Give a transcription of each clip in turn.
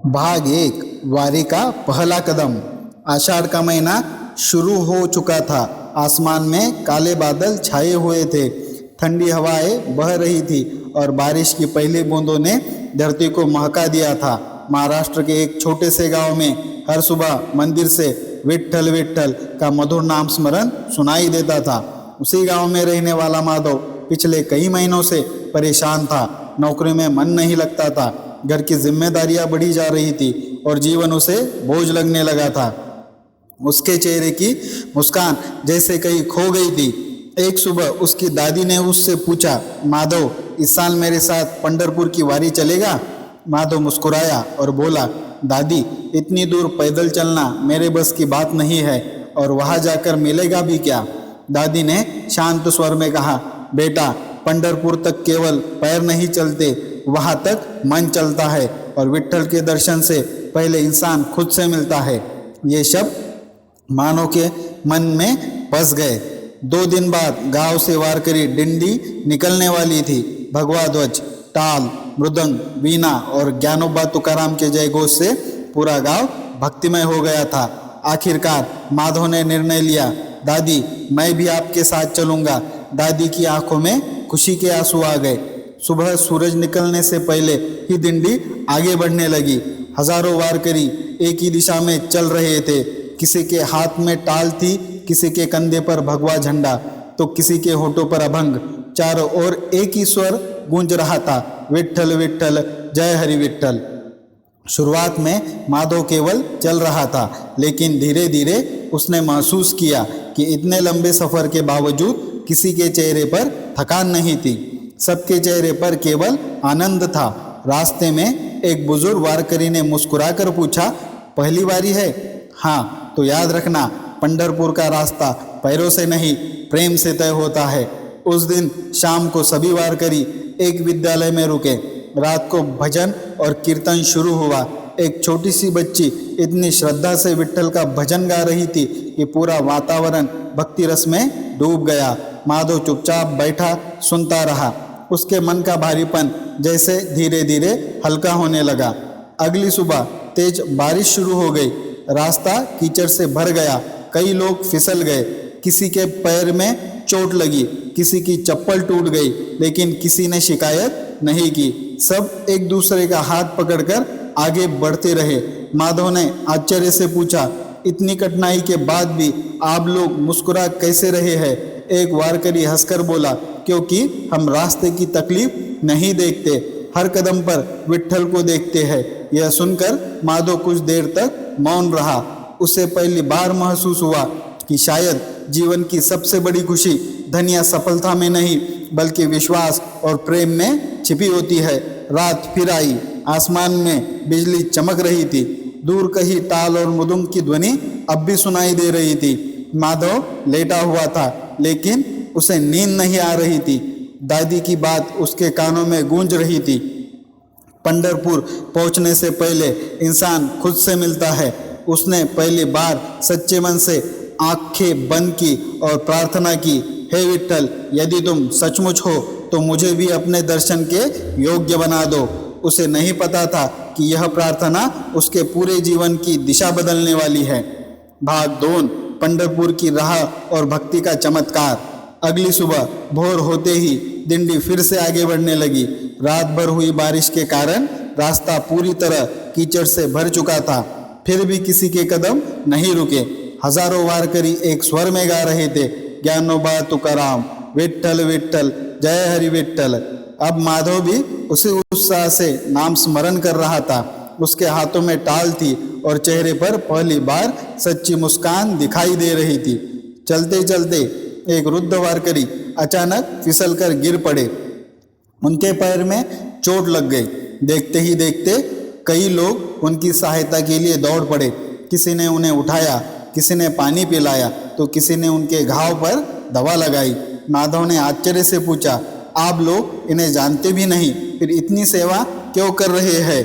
भाग एक। वारी का पहला कदम। आषाढ़ का महीना शुरू हो चुका था। आसमान में काले बादल छाए हुए थे। ठंडी हवाएं बह रही थी और बारिश की पहली बूंदों ने धरती को महका दिया था। महाराष्ट्र के एक छोटे से गांव में हर सुबह मंदिर से विट्ठल विट्ठल का मधुर नाम स्मरण सुनाई देता था। उसी गांव में रहने वाला माधव पिछले कई महीनों से परेशान था। नौकरी में मन नहीं लगता था, घर की जिम्मेदारियां बढ़ी जा रही थी और जीवन उसे बोझ लगने लगा था। उसके चेहरे की मुस्कान जैसे कहीं खो गई थी। एक सुबह उसकी दादी ने उससे पूछा, माधव, इस साल मेरे साथ पंढरपुर की वारी चलेगा? माधव मुस्कुराया और बोला, दादी, इतनी दूर पैदल चलना मेरे बस की बात नहीं है, और वहां जाकर मिलेगा भी क्या? दादी ने शांत स्वर में कहा, बेटा, पंढरपुर तक केवल पैर नहीं चलते, वहां तक मन चलता है, और विट्ठल के दर्शन से पहले इंसान खुद से मिलता है। ये शब्द मानव के मन में बस गए। 2 दिन बाद गांव से वारकरी डिंडी निकलने वाली थी। भगवा ध्वज, ताल, मृदंग, वीणा और ज्ञानोबा तुकाराम के जय घोष से पूरा गांव भक्तिमय हो गया था। आखिरकार माधव ने निर्णय लिया, दादी, मैं भी आपके साथ चलूंगा। दादी की आंखों में खुशी के आंसू आ गए। सुबह सूरज निकलने से पहले ही डिंडी आगे बढ़ने लगी। हजारों वारकरी एक ही दिशा में चल रहे थे। किसी के हाथ में टाल थी, किसी के कंधे पर भगवा झंडा, तो किसी के होठों पर अभंग। चारों ओर एक ही स्वर गूंज रहा था, विट्ठल विट्ठल, जय हरि विट्ठल। शुरुआत में माधव केवल चल रहा था, लेकिन धीरे धीरे उसने महसूस किया कि इतने लंबे सफर के बावजूद किसी के चेहरे पर थकान नहीं थी। सबके चेहरे पर केवल आनंद था। रास्ते में एक बुजुर्ग वारकरी ने मुस्कुराकर पूछा, पहली बारी है? हाँ, तो याद रखना, पंढरपुर का रास्ता पैरों से नहीं, प्रेम से तय होता है। उस दिन शाम को सभी वारकरी एक विद्यालय में रुके। रात को भजन और कीर्तन शुरू हुआ। एक छोटी सी बच्ची इतनी श्रद्धा से विट्ठल का भजन गा रही थी कि पूरा वातावरण भक्ति रस में डूब गया। माधव चुपचाप बैठा सुनता रहा। उसके मन का भारीपन जैसे धीरे धीरे हल्का होने लगा। अगली सुबह तेज बारिश शुरू हो गई। रास्ता कीचड़ से भर गया। कई लोग फिसल गए। किसी के पैर में चोट लगी, किसी की चप्पल टूट गई, लेकिन किसी ने शिकायत नहीं की। सब एक दूसरे का हाथ पकड़कर आगे बढ़ते रहे। माधव ने आश्चर्य से पूछा, इतनी कठिनाई के बाद भी आप लोग मुस्कुरा कैसे रहे हैं? एक वारकरी हंसकर बोला, क्योंकि हम रास्ते की तकलीफ नहीं देखते, हर कदम पर विट्ठल को देखते हैं। यह सुनकर माधव कुछ देर तक मौन रहा। उसे पहली बार महसूस हुआ कि शायद जीवन की सबसे बड़ी खुशी धन या सफलता में नहीं, बल्कि विश्वास और प्रेम में छिपी होती है। रात फिर आई। आसमान में बिजली चमक रही थी। दूर कहीं ताल और मृदंग की ध्वनि अब भी सुनाई दे रही थी। माधव लेटा हुआ था, लेकिन उसे नींद नहीं आ रही थी। दादी की बात उसके कानों में गूंज रही थी, पंढरपुर पहुंचने से पहले इंसान खुद से मिलता है। उसने पहली बार सच्चे मन से आंखें बंद की और प्रार्थना की, हे विट्ठल, यदि तुम सचमुच हो तो मुझे भी अपने दर्शन के योग्य बना दो। उसे नहीं पता था कि यह प्रार्थना उसके पूरे जीवन की दिशा बदलने वाली है। भाग 2, पंढरपुर की राह और भक्ति का चमत्कार। अगली सुबह भोर होते ही डिंडी फिर से आगे बढ़ने लगी। रात भर हुई बारिश के कारण रास्ता पूरी तरह कीचड़ से भर चुका था, फिर भी किसी के कदम नहीं रुके। हजारों वारकरी एक स्वर में गा रहे थे, ज्ञानोबा तुकाराम, विट्ठल विट्ठल, जय हरि विट्ठल। अब माधव भी उसी उत्साह से नाम स्मरण कर रहा था। उसके हाथों में टाल थी और चेहरे पर पहली बार सच्ची मुस्कान दिखाई दे रही थी। चलते चलते एक वृद्ध वारकरी अचानक फिसलकर गिर पड़े। उनके पैर में चोट लग गई। देखते ही देखते कई लोग उनकी सहायता के लिए दौड़ पड़े। किसी ने उन्हें उठाया, किसी ने पानी पिलाया, तो किसी ने उनके घाव पर दवा लगाई। माधव ने आश्चर्य से पूछा, आप लोग इन्हें जानते भी नहीं, फिर इतनी सेवा क्यों कर रहे हैं?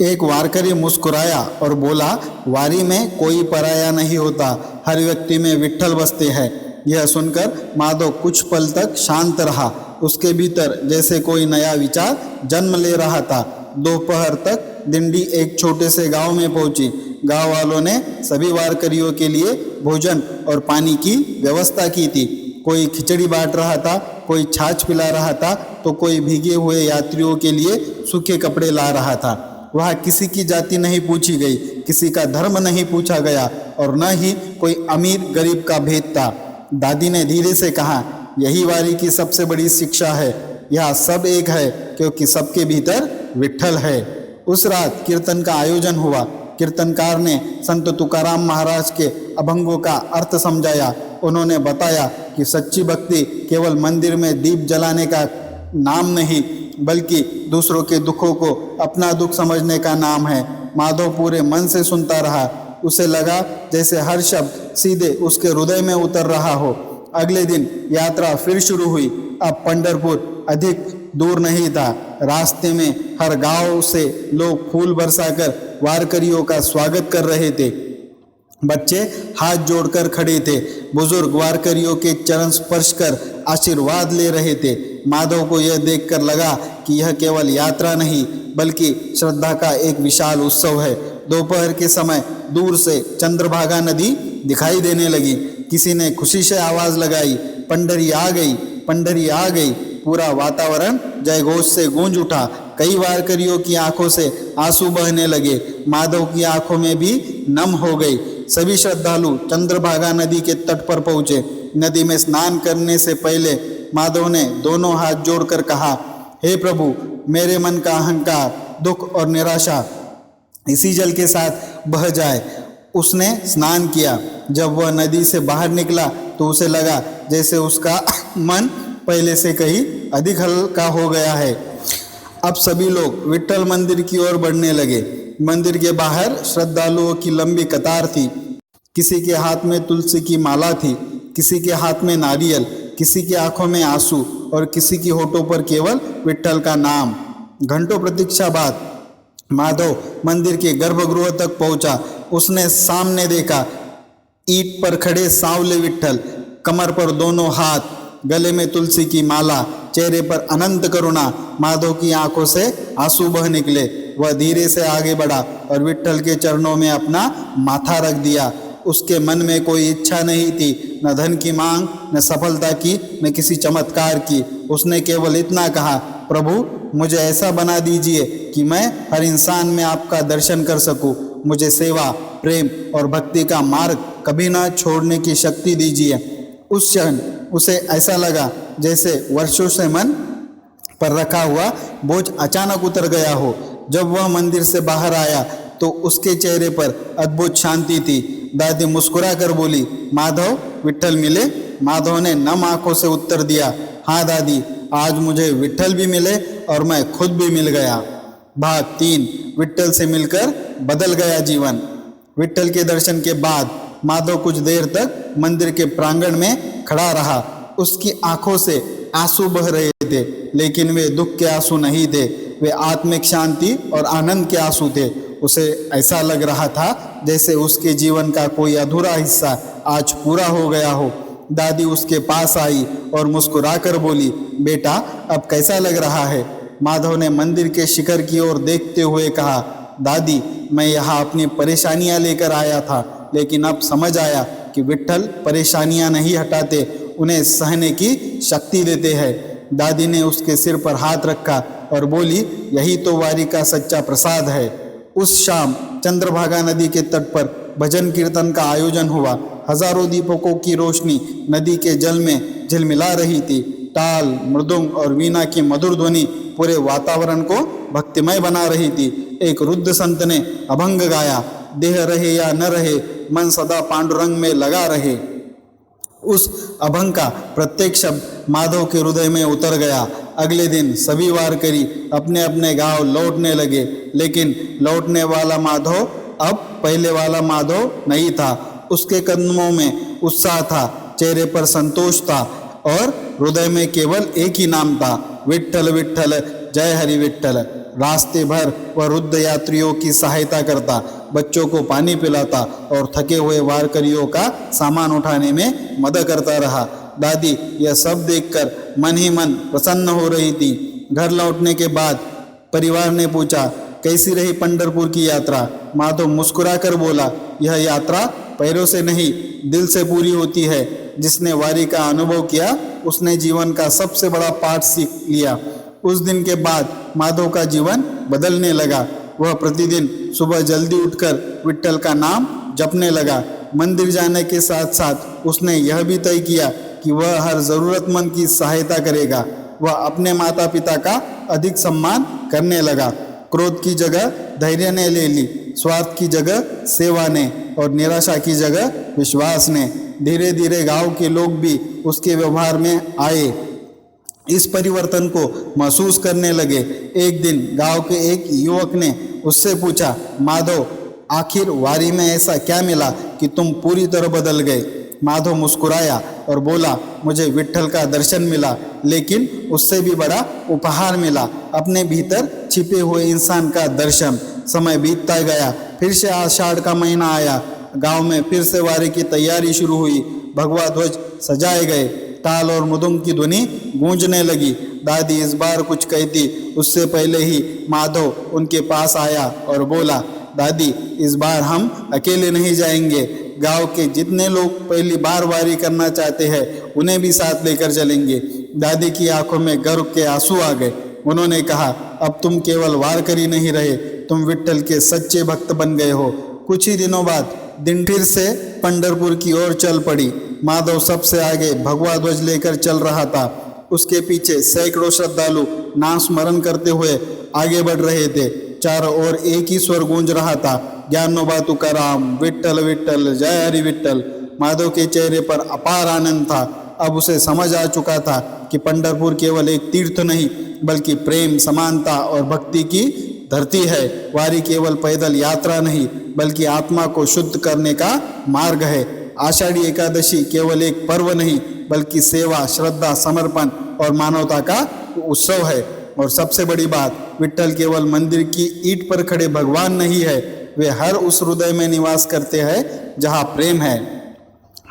एक वारकरी मुस्कुराया और बोला, वारी में कोई पराया नहीं होता, हर व्यक्ति में विट्ठल बसते हैं। यह सुनकर माधव कुछ पल तक शांत रहा। उसके भीतर जैसे कोई नया विचार जन्म ले रहा था। दोपहर तक दिंडी एक छोटे से गांव में पहुंची। गांव वालों ने सभी वारकरियों के लिए भोजन और पानी की व्यवस्था की थी। कोई खिचड़ी बांट रहा था, कोई छाछ पिला रहा था, तो कोई भीगे हुए यात्रियों के लिए सूखे कपड़े ला रहा था। वहाँ किसी की जाति नहीं पूछी गई, किसी का धर्म नहीं पूछा गया और न ही कोई अमीर गरीब का भेद था। दादी ने धीरे से कहा, यही वारी की सबसे बड़ी शिक्षा है। यह सब एक है क्योंकि सबके भीतर विट्ठल है। उस रात कीर्तन का आयोजन हुआ। कीर्तनकार ने संत तुकाराम महाराज के अभंगों का अर्थ समझाया। उन्होंने बताया कि सच्ची भक्ति केवल मंदिर में दीप जलाने का नाम नहीं, बल्कि दूसरों के दुखों को अपना दुख समझने का नाम है। माधव पूरे मन से सुनता रहा। उसे लगा जैसे हर शब्द सीधे उसके हृदय में उतर रहा हो। अगले दिन यात्रा फिर शुरू हुई। अब पंढरपुर अधिक दूर नहीं था। रास्ते में हर गांव से लोग फूल बरसाकर वारकरियों का स्वागत कर रहे थे। बच्चे हाथ जोड़कर खड़े थे। बुजुर्ग वारकरियों के चरण स्पर्श कर आशीर्वाद ले रहे थे। माधव को यह देखकर लगा कि यह केवल यात्रा नहीं, बल्कि श्रद्धा का एक विशाल उत्सव है। दोपहर के समय दूर से चंद्रभागा नदी दिखाई देने लगी। किसी ने खुशी से आवाज लगाई, पंडरी आ गई, पंडरी आ गई। पूरा वातावरण जयघोष से गूंज उठा। कई वारकरियों की आंखों से आंसू बहने लगे। माधव की आंखों में भी नम हो गई। सभी श्रद्धालु चंद्रभागा नदी के तट पर पहुंचे। नदी में स्नान करने से पहले माधव ने दोनों हाथ जोड़कर कहा, हे प्रभु, मेरे मन का अहंकार, दुख और निराशा इसी जल के साथ बह जाए। उसने स्नान किया। जब वह नदी से बाहर निकला तो उसे लगा जैसे उसका मन पहले से कहीं अधिक हल्का हो गया है। अब सभी लोग विट्ठल मंदिर की ओर बढ़ने लगे। मंदिर के बाहर श्रद्धालुओं की लंबी कतार थी। किसी के हाथ में तुलसी की माला थी, किसी के हाथ में नारियल, किसी की आंखों में आंसू और किसी की होठों पर केवल विट्ठल का नाम। घंटों प्रतीक्षा बाद माधव मंदिर के गर्भगृह तक पहुंचा। उसने सामने देखा ईंट पर खड़े सांवले विट्ठल, कमर पर दोनों हाथ, गले में तुलसी की माला, चेहरे पर अनंत करुणा। माधव की आंखों से आंसू बह निकले। वह धीरे से आगे बढ़ा और विट्ठल के चरणों में अपना माथा रख दिया। उसके मन में कोई इच्छा नहीं थी, न धन की मांग, न सफलता की, न किसी चमत्कार की। उसने केवल इतना कहा, प्रभु, मुझे ऐसा बना दीजिए कि मैं हर इंसान में आपका दर्शन कर सकूं। मुझे सेवा, प्रेम और भक्ति का मार्ग कभी ना छोड़ने की शक्ति दीजिए। उस क्षण उसे ऐसा लगा जैसे वर्षों से मन पर रखा हुआ बोझ अचानक उतर गया हो। जब वह मंदिर से बाहर आया तो उसके चेहरे पर अद्भुत शांति थी। दादी मुस्कुरा कर बोली, माधव, विट्ठल मिले? माधव ने नम आंखों से उत्तर दिया, हाँ दादी, आज मुझे विट्ठल भी मिले और मैं खुद भी मिल गया। भाग 3, विट्ठल से मिलकर बदल गया जीवन। विट्ठल के दर्शन के बाद माधव कुछ देर तक मंदिर के प्रांगण में खड़ा रहा। उसकी आंखों से आंसू बह रहे थे, लेकिन वे दुख के आंसू नहीं थे, वे आत्मिक शांति और आनंद के आंसू थे। उसे ऐसा लग रहा था जैसे उसके जीवन का कोई अधूरा हिस्सा आज पूरा हो गया हो। दादी उसके पास आई और मुस्कुराकर बोली, बेटा, अब कैसा लग रहा है? माधव ने मंदिर के शिखर की ओर देखते हुए कहा, दादी, मैं यहाँ अपनी परेशानियाँ लेकर आया था, लेकिन अब समझ आया कि विट्ठल परेशानियाँ नहीं हटाते, उन्हें सहने की शक्ति देते हैं। दादी ने उसके सिर पर हाथ रखा और बोली, यही तो वारी का सच्चा प्रसाद है। उस शाम चंद्रभागा नदी के तट पर भजन कीर्तन का आयोजन हुआ। हजारों दीपकों की रोशनी नदी के जल में झिलमिला रही थी। ताल, मृदंग और वीणा की मधुर ध्वनि पूरे वातावरण को भक्तिमय बना रही थी। एक वृद्ध संत ने अभंग गाया, देह रहे या न रहे, मन सदा पांडुरंग में लगा रहे। उस अभंग का प्रत्येक शब्द माधव के हृदय में उतर गया। अगले दिन सभी वारकरी अपने अपने गांव लौटने लगे, लेकिन लौटने वाला माधव अब पहले वाला माधव नहीं था। उसके कदमों में उत्साह था, चेहरे पर संतोष था और हृदय में केवल एक ही नाम था, विट्ठल विट्ठल, जय हरि विट्ठल। रास्ते भर वह वृद्ध यात्रियों की सहायता करता, बच्चों को पानी पिलाता और थके हुए वारकरियों का सामान उठाने में मदद करता रहा। दादी यह सब देखकर मन ही मन प्रसन्न हो रही थी। घर लौटने के बाद परिवार ने पूछा, कैसी रही पंढरपुर की यात्रा? माधव मुस्कुरा कर बोला, यह यात्रा पैरों से नहीं दिल से पूरी होती है। जिसने वारी का अनुभव किया उसने जीवन का सबसे बड़ा पाठ सीख लिया। उस दिन के बाद माधव का जीवन बदलने लगा। वह प्रतिदिन सुबह जल्दी उठकर विट्ठल का नाम जपने लगा। मंदिर जाने के साथ साथ उसने यह भी तय किया कि वह हर ज़रूरतमंद की सहायता करेगा। वह अपने माता पिता का अधिक सम्मान करने लगा। क्रोध की जगह धैर्य ने ले ली, स्वार्थ की जगह सेवा ने और निराशा की जगह विश्वास ने। धीरे धीरे गांव के लोग भी उसके व्यवहार में आए, इस परिवर्तन को महसूस करने लगे। एक दिन गांव के एक युवक ने उससे पूछा, माधव आखिर वारी में ऐसा क्या मिला कि तुम पूरी तरह बदल गए? माधव मुस्कुराया और बोला, मुझे विट्ठल का दर्शन मिला, लेकिन उससे भी बड़ा उपहार मिला, अपने भीतर छिपे हुए इंसान का दर्शन। समय बीतता गया, फिर से आषाढ़ का महीना आया। गांव में फिर से वारी की तैयारी शुरू हुई। भगवा ध्वज सजाए गए, ताल और मृदंग की ध्वनि गूंजने लगी। दादी इस बार कुछ कहती उससे पहले ही माधव उनके पास आया और बोला, दादी इस बार हम अकेले नहीं जाएंगे, गांव के जितने लोग पहली बार वारी करना चाहते हैं उन्हें भी साथ लेकर चलेंगे। दादी की आंखों में गर्व के आंसू आ गए। उन्होंने कहा, अब तुम केवल वारकरी नहीं रहे, तुम विट्ठल के सच्चे भक्त बन गए हो। कुछ ही दिनों बाद दिन फिर से पंढरपुर की ओर चल पड़ी। माधव सबसे आगे भगवा ध्वज लेकर चल रहा था। उसके पीछे सैकड़ों श्रद्धालु नाम स्मरण करते हुए आगे बढ़ रहे थे। चारों ओर एक ही स्वर गूंज रहा था, ज्ञानोबा तुकाराम, विट्ठल विट्ठल, जय हरि विट्ठल। माधव के चेहरे पर अपार आनंद था। अब उसे समझ आ चुका था कि पंढरपुर केवल एक तीर्थ नहीं बल्कि प्रेम, समानता और भक्ति की धरती है। वारी केवल पैदल यात्रा नहीं बल्कि आत्मा को शुद्ध करने का मार्ग है। आषाढ़ी एकादशी केवल एक पर्व नहीं बल्कि सेवा, श्रद्धा, समर्पण और मानवता का उत्सव है। और सबसे बड़ी बात, विट्ठल केवल मंदिर की ईंट पर खड़े भगवान नहीं है, वे हर उस हृदय में निवास करते हैं जहाँ प्रेम है,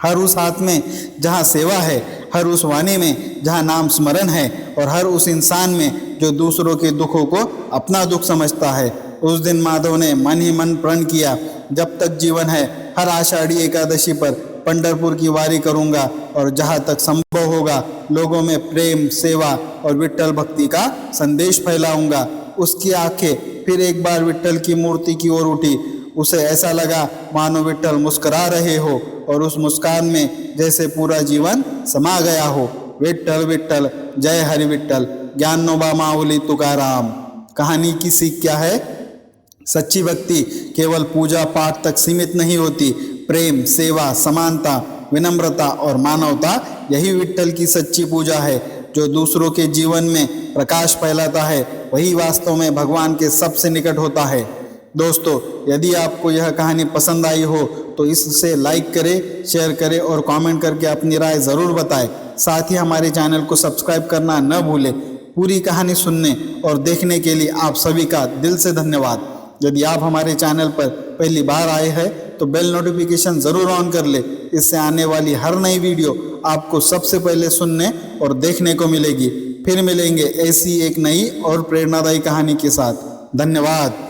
हर उस हाथ में जहाँ सेवा है, हर उस वाणी में जहाँ नाम स्मरण है और हर उस इंसान में जो दूसरों के दुखों को अपना दुख समझता है। उस दिन माधव ने मन ही मन प्रण किया, जब तक जीवन है हर आषाढ़ी एकादशी पर पंढरपुर की वारी करूंगा और जहाँ तक संभव होगा लोगों में प्रेम, सेवा और विट्ठल भक्ति का संदेश फैलाऊंगा। उसकी आंखें फिर एक बार विट्ठल की मूर्ति की ओर उठी। उसे ऐसा लगा मानो विट्ठल मुस्कुरा रहे हो और उस मुस्कान में जैसे पूरा जीवन समा गया हो। विट्ठल विट्ठल, जय हरि विट्ठल, ज्ञानोबा माऊली तुकाराम। कहानी की सीख क्या है? सच्ची भक्ति केवल पूजा पाठ तक सीमित नहीं होती। प्रेम, सेवा, समानता, विनम्रता और मानवता, यही विट्ठल की सच्ची पूजा है। जो दूसरों के जीवन में प्रकाश फैलाता है वही वास्तव में भगवान के सबसे निकट होता है। दोस्तों, यदि आपको यह कहानी पसंद आई हो तो इसे लाइक करें, शेयर करें और कमेंट करके अपनी राय ज़रूर बताएं। साथ ही हमारे चैनल को सब्सक्राइब करना न भूलें। पूरी कहानी सुनने और देखने के लिए आप सभी का दिल से धन्यवाद। यदि आप हमारे चैनल पर पहली बार आए हैं तो बेल नोटिफिकेशन ज़रूर ऑन कर ले। इससे आने वाली हर नई वीडियो आपको सबसे पहले सुनने और देखने को मिलेगी। फिर मिलेंगे ऐसी एक नई और प्रेरणादायी कहानी के साथ। धन्यवाद।